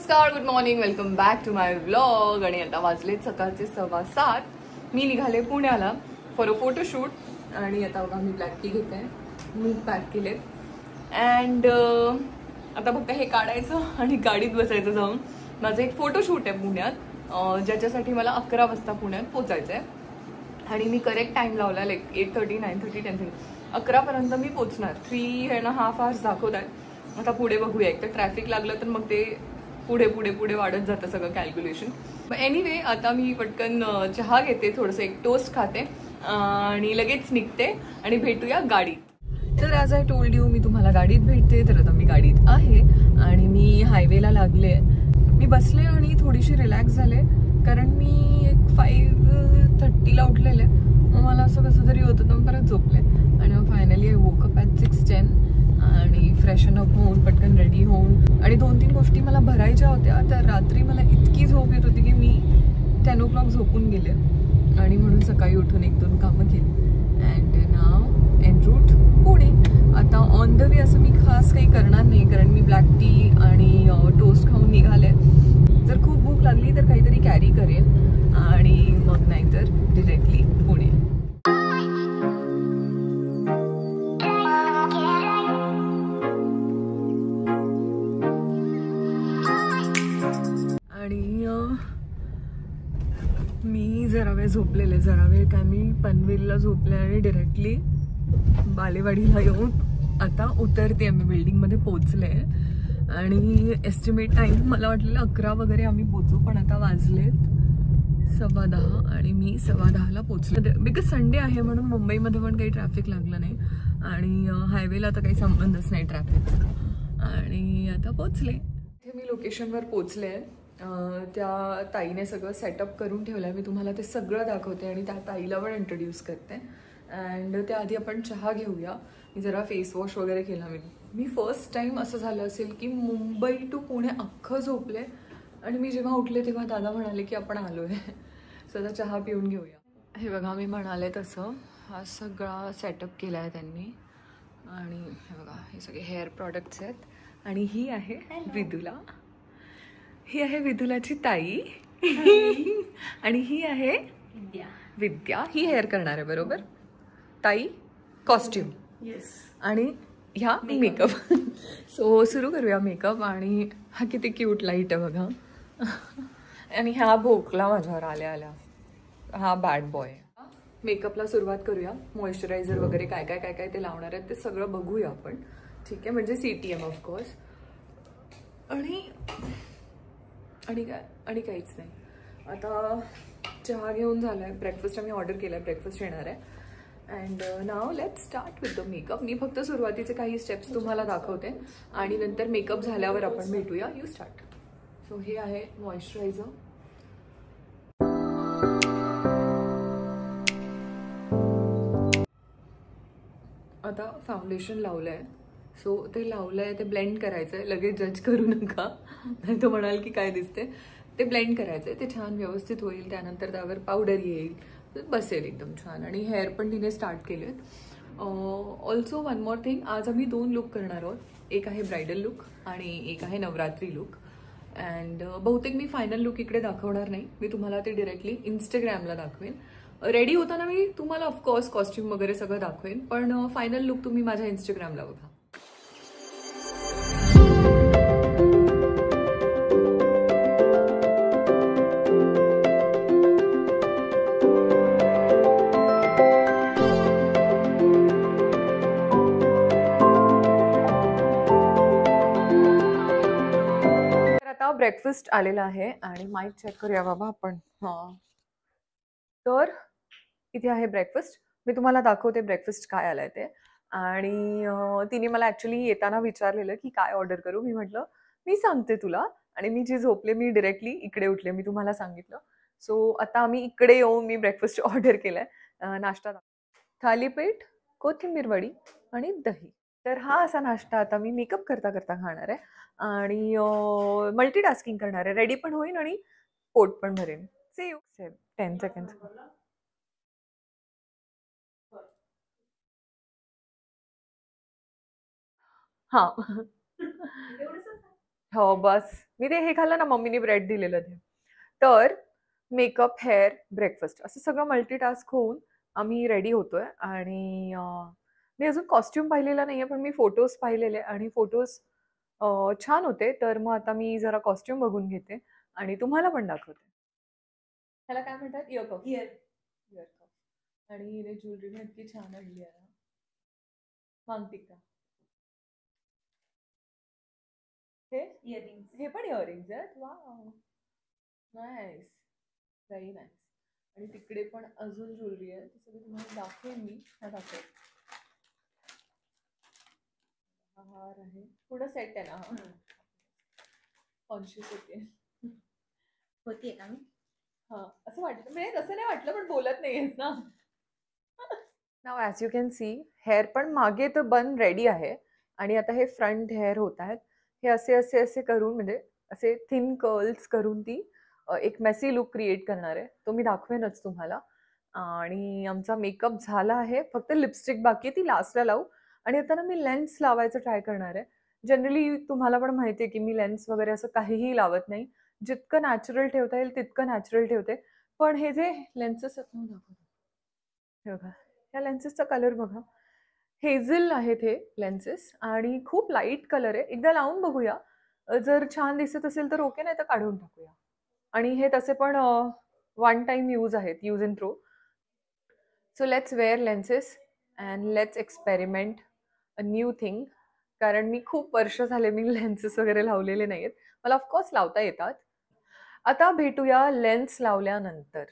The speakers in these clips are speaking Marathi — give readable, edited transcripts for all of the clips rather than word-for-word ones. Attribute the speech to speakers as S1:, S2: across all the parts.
S1: नमस्कार, good morning, welcome back to my vlog. आणि आता वाजले सकाळचे 7:15. मी निघाले पुण्याला फॉर अ फोटोशूट. आणि आता बघा मी ब्लॅक टी घेते, मूग पॅक केले अँड आता फक्त हे काढायचं आणि गाडीत बसायचं जाऊन. माझं एक फोटोशूट आहे पुण्यात, ज्याच्यासाठी मला 11 वाजता पुण्यात पोचायचं आहे. आणि मी करेक्ट टाईम लावला, लाईक 8:30, 9:30, 10:30, 11पर्यंत मी पोचणार. 3.5 hours दाखवत आहे. आता पुढे बघूया, एक तर ट्रॅफिक लागलं तर मग ते पुढे पुढे पुढे वाढत जातं सगळं कॅल्क्युलेशन. पण एनिवे आता मी पटकन चहा घेते, थोडंसं एक टोस्ट खाते आणि लगेच निघते आणि भेटूया गाडीत. तर ॲज आय टोल्ड यू, मी तुम्हाला गाडीत भेटते. तर आता मी गाडीत आहे आणि मी हायवेला लागले. मी बसले आणि थोडीशी रिलॅक्स झाले, कारण मी एक 5:30ला उठलेले. मग मला असं कसं तरी होतं, तर परत झोपले. आणि मग finally I woke up at 6:10 आणि फ्रेशन अप होऊन पटकन रेडी होऊन. आणि 2-3 गोष्टी मला भरायच्या होत्या. तर रात्री मला इतकी झोप येत होती की मी 10 o'clock झोपून गेले आणि म्हणून सकाळी उठून 1-2 कामं केली. And now en route Pune. आता ऑन द वे असं मी खास काही करणार नाही, कारण मी ब्लॅक टी आणि टोस्ट खाऊन निघाले. जर खूप भूक लागली तर काहीतरी कॅरी करेन आणि मग नाहीतर डिरेक्टली पुणे. आणि मी जरा वेळ झोपलेले, जरा वेळ काय मी पनवेलला झोपले आणि डिरेक्टली बालेवाडीला येऊन आता उतरते. आम्ही बिल्डिंगमध्ये पोचले आणि एस्टिमेट टाईम मला वाटलेलं 11 वगैरे आम्ही पोचू, पण आता वाजलेत 10:15 आणि मी 10:15ला पोचले. बिकॉज संडे आहे म्हणून मुंबईमध्ये पण काही ट्रॅफिक लागलं नाही आणि हायवेला आता काही संबंधच नाही ट्रॅफिकचा. आणि आता पोचले. इथे मी लोकेशनवर पोचले. त्या ताईने सगळं सेटअप करून ठेवलं आहे. मी तुम्हाला ते सगळं दाखवते आणि त्या ताईला पण इंट्रोड्यूस करते. अँड त्याआधी आपण चहा घेऊया. मी जरा फेस वॉश वगैरे केला. मी फर्स्ट टाईम असं झालं असेल की मुंबई टू पुणे अख्खं झोपले आणि मी जेव्हा उठले तेव्हा दादा म्हणाले की आपण आलो आहे. सध्या चहा पिऊन घेऊया. हे बघा, मी म्हणाले तसं हा सगळा सेटअप केला आहे त्यांनी. आणि हे बघा, हे सगळे हेअर प्रॉडक्ट्स आहेत. आणि ही आहे विदुला. ही आहे विदुलाची ताई. आणि ही आहे विद्या. ही हेअर करणार आहे बरोबर. ताई कॉस्ट्यूम. येस. आणि ह्या मेकअप. सो सुरू करूया मेकअप. आणि हा किती क्यूट लाईट आहे बघा. आणि हा भोकला माझ्यावर आल्या आल्या. हा बॅड बॉय. मेकअपला सुरुवात करूया. मॉइश्चरायझर वगैरे काय काय काय काय ते लावणार आहेत ते सगळं बघूया आपण. ठीक आहे, म्हणजे CTM ऑफकोर्स. आणि काहीच नाही. आता चहा घेऊन झाला आहे. ब्रेकफास्ट आम्ही ऑर्डर केला आहे, ब्रेकफास्ट येणार आहे. And now let's start with the makeup. मी फक्त सुरुवातीचे काही स्टेप्स तुम्हाला दाखवते आणि नंतर मेकअप झाल्यावर आपण भेटूया. You start. सो हे आहे मॉइश्चरायझर. आता फाउंडेशन लावलं आहे. सो ते लावलं आहे, ते ब्लेंड करायचं आहे. लगेच जज करू नका, नाही तर म्हणाल की काय दिसते. ते ब्लेंड करायचं आहे, ते छान व्यवस्थित होईल. त्यानंतर त्यावर पावडर येईल, बसेल एकदम छान. आणि हेअर पण तिने स्टार्ट केले आहेत. ऑल्सो वन मोर थिंग, आज आम्ही 2 लुक करणार आहोत. एक आहे ब्रायडल लुक आणि एक आहे नवरात्री लुक. अँड बहुतेक मी फायनल लुक इकडे दाखवणार नाही. मी तुम्हाला ते डिरेक्टली इंस्टाग्रामला दाखवेन. रेडी होताना मी तुम्हाला ऑफकोर्स कॉस्ट्यूम वगैरे सगळं दाखवेन, पण फायनल लुक तुम्ही माझ्या इंस्टाग्रामला बघा. ब्रेकफास्ट आलेला आहे आणि माईक चेक करूया बाबा आपण. तर इथे आहे ब्रेकफास्ट. मी तुम्हाला दाखवते ब्रेकफास्ट काय आलाय ते. आणि तिने मला ॲक्च्युली येताना विचारलेलं की काय ऑर्डर करू. मी म्हटलं मी सांगते तुला. आणि मी जी झोपले मी डिरेक्टली इकडे उठले, मी तुम्हाला सांगितलं. सो आता आम्ही इकडे येऊन मी ब्रेकफास्ट ऑर्डर केलाय. नाश्ता थालीपीठ, कोथिंबीर वडी आणि दही. तर हा असा नाश्ता आता मी मेकअप करता करता खाणार आहे आणि मल्टीटास्किंग करणार आहे. रेडी पण होईन आणि पोट पण भरेन. See you. 10 seconds. हां. हो बस मी ते हे खाल्लं ना, मम्मीने ब्रेड दिलेलं ते. तर मेकअप, हेअर, ब्रेकफास्ट असं सगळं मल्टीटास्क होऊन आम्ही रेडी होतोय. आणि मी अजून कॉस्ट्युम पाहिलेला नाहीये, पण मी फोटोज पाहिलेले आणि फोटोज छान होते. तर मग आता मी जरा कॉस्ट्युम बघून घेते आणि तुम्हाला पण दाखवते. ह्याला काय म्हणतात? इयरकफ. इयरकफ. आणि हिने ज्वेलरी पण इतकी छान आणली आहे. मांगटिका. हे इयरिंग्स. हे पण इयरिंग्स आहेत. Wow, nice, very nice. आणि तिकडे पण अजून ज्वेलरी आहे, ती सगळी तुम्हाला दाखवेन मी. हा दाखवेन. हा हार आहे, पूर्ण सेट आहे ना हा. कॉन्शियस होतीये का मी? हा असं वाटतं, म्हणजे तसं नाही वाटलं, पण बोलत नाहीयेस ना. Now as you can see, hair पण मागे तर बन रेडी आहे. आणि आता हे फ्रंट हेअर होत आहेत. हे असे असे असे करून, म्हणजे असे थिन कर्ल्स करून ती एक मेसी लुक क्रिएट करणार आहे. तो मी दाखवेनच तुम्हाला. आणि आमचा मेकअप झाला आहे, फक्त लिपस्टिक बाकी आहे, ती लास्टला लावू. आणि आता ना मी लेन्स लावायचं ट्राय करणार आहे. जनरली तुम्हाला पण माहिती आहे की मी लेन्स वगैरे असं काहीही लावत नाही. जितकं नॅचरल ठेवता येईल तितकं नॅचरल ठेवते. पण हे जे लेन्सेस हे बघा, या लेन्सेसचा कलर बघा, हेझल आहेत हे लेन्सेस आणि खूप लाईट कलर आहे. एकदा लावून बघूया, जर छान दिसत असेल तर ओके, नाही तर काढून टाकूया. आणि हे तसे पण वन टाइम यूज आहेत, use in throw. So let's wear lenses and let's experiment a new thing. कारण मी खूप वर्ष झाले मी लेन्सेस वगैरे लावलेले नाहीत. मला ऑफकोर्स लावता येतात. आता भेटूया लेन्स लावल्यानंतर.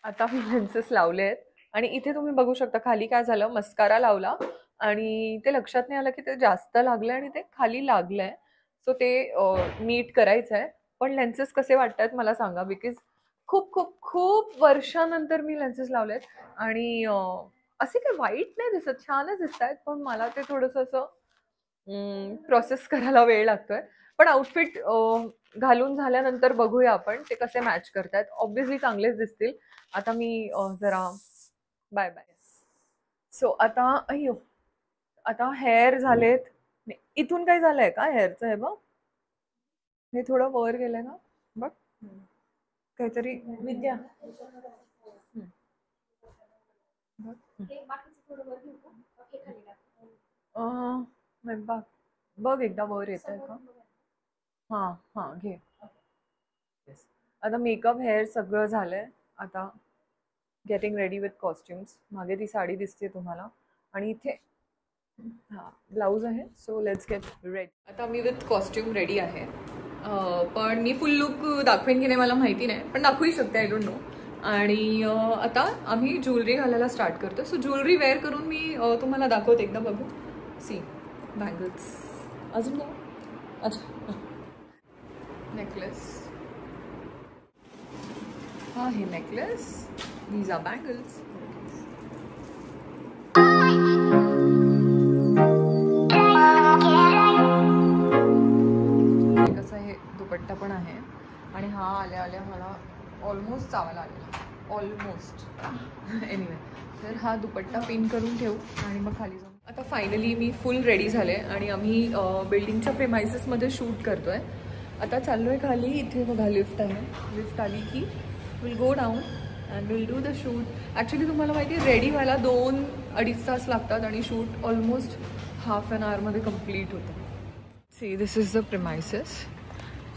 S1: आता मी लेन्सेस लावले आहेत आणि इथे तुम्ही बघू शकता खाली काय झालं, मस्कारा लावला आणि ते लक्षात नाही आलं की ते जास्त लागलं आणि ते खाली लागलंय. सो ते नीट करायचं आहे. पण लेन्सेस कसे वाटतात मला सांगा, बिकॉज खूप खूप खूप वर्षानंतर मी लेन्सेस लावलेत. आणि असे काही वाईट नाही दिसत, छानच दिसत आहेत. पण मला ते थोडंसं असं प्रोसेस करायला वेळ लागतोय. पण आउटफिट घालून झाल्यानंतर बघूया आपण ते कसे मॅच करतात. ऑब्व्हियसली चांगलेच दिसतील. आता मी जरा बाय बाय. सो आता अय्यो, आता हेअर झालेत. इथून काय झालंय का हेअरचं? हे बघ, हे थोडं वर गेलंय ना, बघ काहीतरी विद्या. बघ एकदा वर येत आहे का? हां हां, घे. येस. आता मेकअप, हेअर सगळं झालंय. आता गेटिंग रेडी विथ कॉस्ट्युम्स. मागे ती साडी दिसते तुम्हाला आणि इथे हां ब्लाऊज आहे. So let's get ready. आता मी विथ कॉस्ट्युम रेडी आहे. पण मी फुल लुक दाखवेन की नाही मला माहिती नाही, पण दाखवू शकते, आय डोंट नो. आणि आता आम्ही ज्वेलरी घालायला स्टार्ट करतो. सो ज्वेलरी वेअर करून मी तुम्हाला दाखवते. एकदा बघू. सी बँगल्स, अजून काय? अच्छा, नेकलेस. हा हे नेकलेस, दीज आर बँगल्स. कसं हे दुपट्टा पण आहे. आणि हा आल्या आल्या मला ऑलमोस्ट चावायला आलेला, ऑलमोस्ट. एनिवे, तर हा दुपट्टा पिन करून ठेवू आणि मग खाली जाऊ. आता फायनली मी फुल रेडी झाले आणि आम्ही बिल्डिंगच्या प्रेमायसेसमध्ये शूट करतोय. आता चाललोय खाली. इथे बघा लिफ्ट आहे. लिफ्ट आली की will go down and will do the shoot. Actually तुम्हाला माहिती आहे रेडी व्हायला 2-2.5 तास लागतात आणि शूट ऑलमोस्ट हाफ ॲन आवरमध्ये कम्प्लीट होतं. See this is the premises.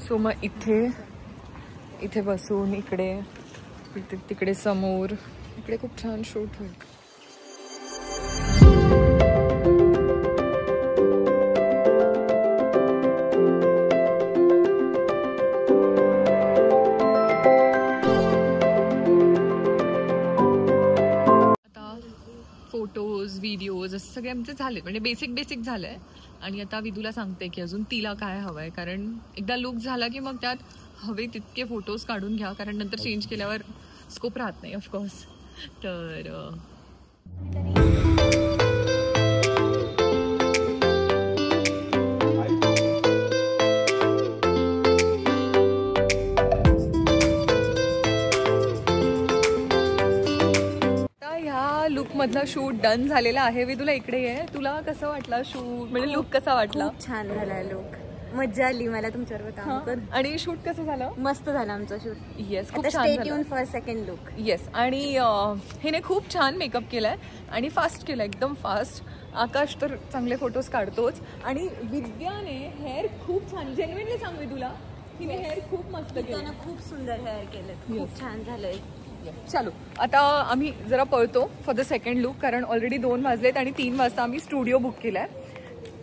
S1: So मग इथे बसून इकडे तिकडे समोर इकडे खूप छान शूट होईल. फोटोज, व्हिडिओज असं सगळे आमचे झाले, म्हणजे बेसिक झालं आहे. आणि आता विदूला सांगते की अजून तिला काय हवं आहे, कारण एकदा लुक झाला की मग त्यात हवे तितके फोटोज काढून घ्या, कारण नंतर चेंज केल्यावर स्कोप राहत नाही ऑफकोर्स. तर लुकमधला शूट डन झालेला आहे. विदूला इकडे आहे. तुला कसं वाटला शूट, म्हणजे लुक कसा वाटला?
S2: छान झाला लुक. मज्जा आली मला तुमच्यावर काम करून.
S1: आणि शूट कसं झालं?
S2: मस्त झालं आमचं शूट.
S1: येस, खूप छान झालं.
S2: Stay tune for second look.
S1: Yes, आणि हिने खूप छान मेकअप केलाय आणि फास्ट केलाय, एकदम फास्ट. आकाश तर चांगले फोटोज काढतोच. आणि विद्याने हेअर खूप छान, जेन्युइनली सांगू तुला, हिने हेअर खूप मस्त केलं,
S2: खूप सुंदर हेअर केलं, खूप छान झालंय.
S1: चलो आता आम्ही जरा पळतो फॉर द सेकंड लुक, कारण ऑलरेडी 2 वाजलेत आणि 3 वाजता आम्ही स्टुडिओ बुक केलाय.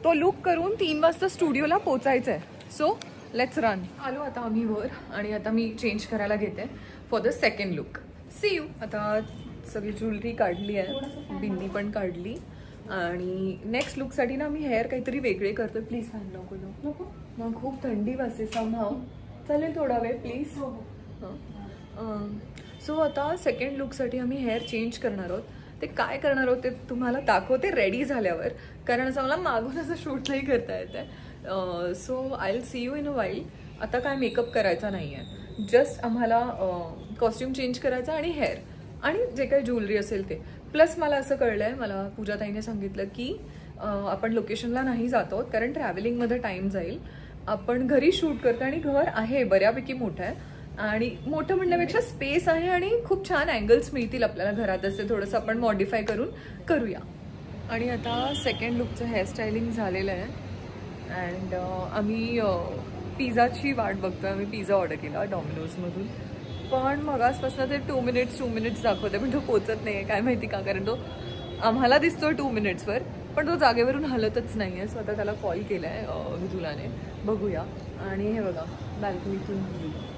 S1: तो लुक करून 3 वाजता स्टुडिओला पोचायचं आहे. So let's run. आलो आता आम्ही वर आणि आता मी चेंज करायला घेते for the second look. See you. आता सगळी ज्वेलरी काढली आहे, बिंदी पण काढली आणि नेक्स्ट लुकसाठी ना मी हेअर काहीतरी वेगळे करतोय. प्लीज फॅन नको नको, मग खूप थंडी वाजते समहाव. चालेल थोडा वेळ प्लीज. सो आता सेकंड लुकसाठी आम्ही हेअर चेंज करणार आहोत. ते काय करणार आहोत ते तुम्हाला दाखवते रेडी झाल्यावर, कारण असं मला मागून असं शूट नाही करता येतं. So I will see you in a while. आता काय मेकअप करायचा नाही आहे, जस्ट आम्हाला कॉस्ट्यूम चेंज करायचा आणि हेअर आणि जे काही ज्वेलरी असेल ते. प्लस मला असं कळलं आहे, मला पूजाताईने सांगितलं की आपण लोकेशनला नाही जात आहोत कारण ट्रॅव्हलिंगमध्ये टाईम जाईल. आपण घरी शूट करतो आणि घर आहे बऱ्यापैकी मोठं आहे, आणि मोठं म्हणण्यापेक्षा स्पेस आहे आणि खूप छान अँगल्स मिळतील आपल्याला घरात. असे थोडंसं आपण मॉडिफाय करून करूया. आणि आता सेकंड लुकचं हेअरस्टायलिंग झालेलं आहे अँड आम्ही पिझ्झाची वाट बघतोय. आम्ही पिझ्झा ऑर्डर केला डॉमिनोजमधून, पण मग आजपासून ते 2 मिनिट्स दाखवते, पण तो पोचत नाही आहे. काय माहिती का, कारण तो आम्हाला दिसतोय 2 मिनिट्सवर पण तो जागेवरून हलतच नाही आहे. सो आता त्याला कॉल केला आहे विदुलाने, बघूया. आणि हे बघा बॅल्कनीतून.